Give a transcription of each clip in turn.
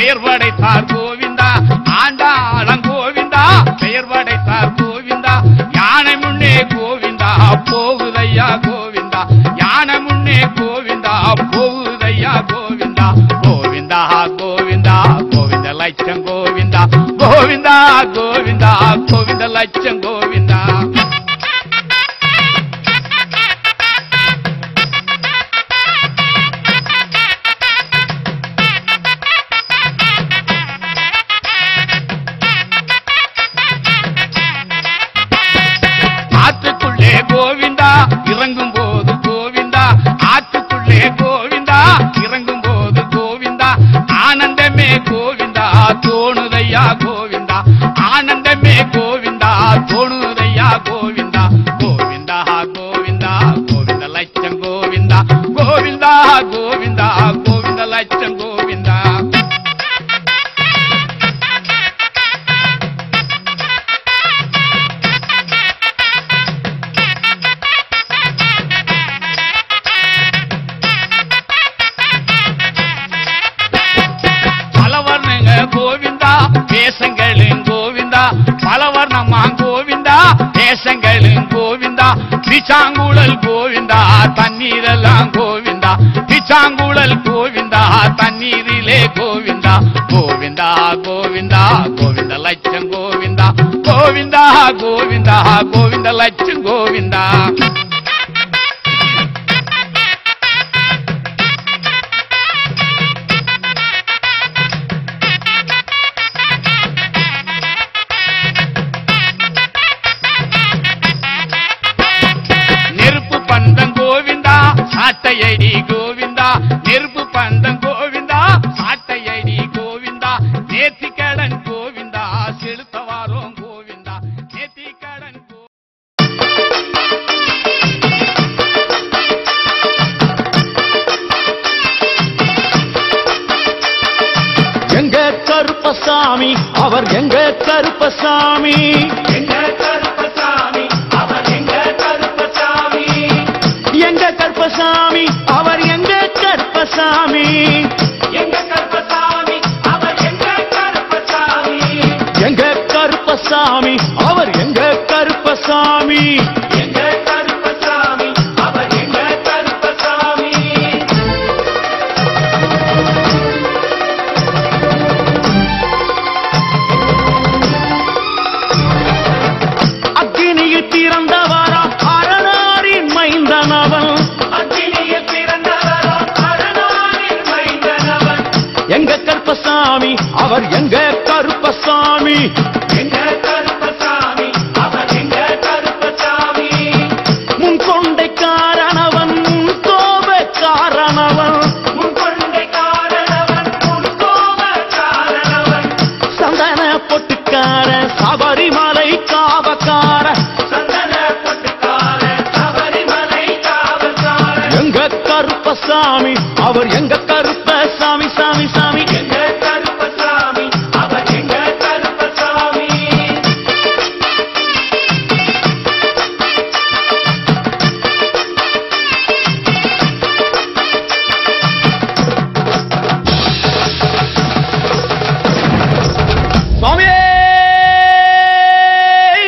பெயர் படைத்தார் கோவிந்தா ஆண்டாளம் கோவிந்தா பெயர் படைத்தார் கோவிந்தா யானை முன்னே கோவிந்தா போகுதையா கோவிந்தா யானை முன்னே கோவிந்தா போகுதையா கோவிந்தா கோவிந்தா கோவிந்தா கோவிந்த லட்சம் கோவிந்தா கோவிந்தா கோவிந்தா கோவிந்த லட்சம் கோவிந்தா ஆற்றுக்குள்ளே கோவிந்தா இறங்கும் போது கோவிந்தா ஆற்றுக்குள்ளே கோவிந்தா இறங்கும் போது கோவிந்தா ஆனந்தமே கோவிந்தா தோணுதையா கோவிந்தா ஆனந்தமே கோவிந்தா தோணுதையா கோவிந்தா கோவிந்தா கோவிந்தா கோவிந்த லட்சம் கோவிந்தா கோவிந்தா கோவிந்தா கோவிந்த லட்சம் கோவிந்தா கோவிந்தா தேசங்களும் கோவிந்தா பலவர்ணமா கோவிந்தா தேசங்களும் கோவிந்தா பிச்சாங்குழல் கோவிந்தா தண்ணீரெல்லாம் கோவிந்தா பிச்சாங்குழல் கோவிந்தா தண்ணீரிலே கோவிந்தா கோவிந்தா கோவிந்தா கோவிந்த லட்சம் கோவிந்தா கோவிந்தா கோவிந்தா கோவிந்த லட்சம் கோவிந்தா சாட்டையடி கோவிந்தா நெருப்பு பந்தம் கோவிந்தா சாட்டையடி கோவிந்தா நேர்த்திக்கடன் கோவிந்தா செலுத்த வாரோம் கோவிந்தா நேர்த்திக்கடன் எங்க கருப்பசாமி அவர் எங்க கருப்பசாமி எங்க கருப்பசாமி அவர் எங்க கருப்பசாமி எங்க கருப்பசாமி அவர் எங்க கருப்பசாமி எங்க கருப்பசாமி அவர் எங்க கருப்பசாமி எங்க கருப்பசாமி அவர் எங்க கருப்பசாமி எங்க கருப்பசாமி அவர் எங்க கருப்பசாமி அக்கினியில் பிறந்தவரா அரணாரின் மைந்தனவன் அக்கினியில் பிறந்தவரா அரணாரின் மைந்தனவன் எங்க கருப்பசாமி அவர் எங்க கருப்பசாமி எங்க கருப்பசாமி அவர் எங்க கருப்பசாமி முன்கொண்டைக்காரனவன் முன்கோபக்காரனவன் முன்கொண்டைக்காரனவன் முன்கோபக்காரனவன் சந்தன பொட்டுக்கார சபரிமலை காவக்கார சந்தன பொட்டுக்கார சபரிமலை காவல்கார எங்க கருப்பசாமி அவர் எங்க கருப்பசாமி சாமி சாமி எங்க கருப்பசாமி அவர் எங்க கருப்பசாமி சுவாமியே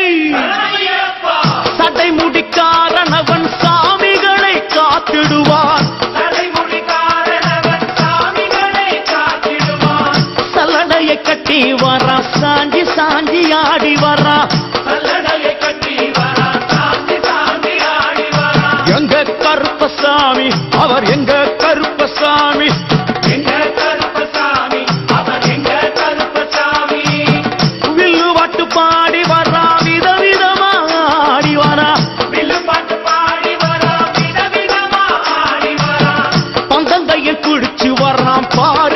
சரணமையப்பா சட்டை முடிக்காரனவன் சாமிகளை காத்திடுவான் தலைமுடிக்காரனவன் சாமிகளை காத்திடுவான் சல்லடையை கட்டி வரா சாஞ்சி சாஞ்சி ஆடி வரா சல்லடையை கட்டி வரா சாந்தி சாந்தி ஆடி வரா எங்க கருப்பசாமி அவர் எங்க கருப்பசாமி எங்க கருப்பசாமி அவர் எங்க கருப்பசாமி வில்லு வாட்டு பாடி வரா விதவிதமா ஆடி வரா வில்லு பாட்டு பாடி வரா விதவிதமா ஆடி வரா பந்தங்கையில் குடிச்சு வர்றான் பாரு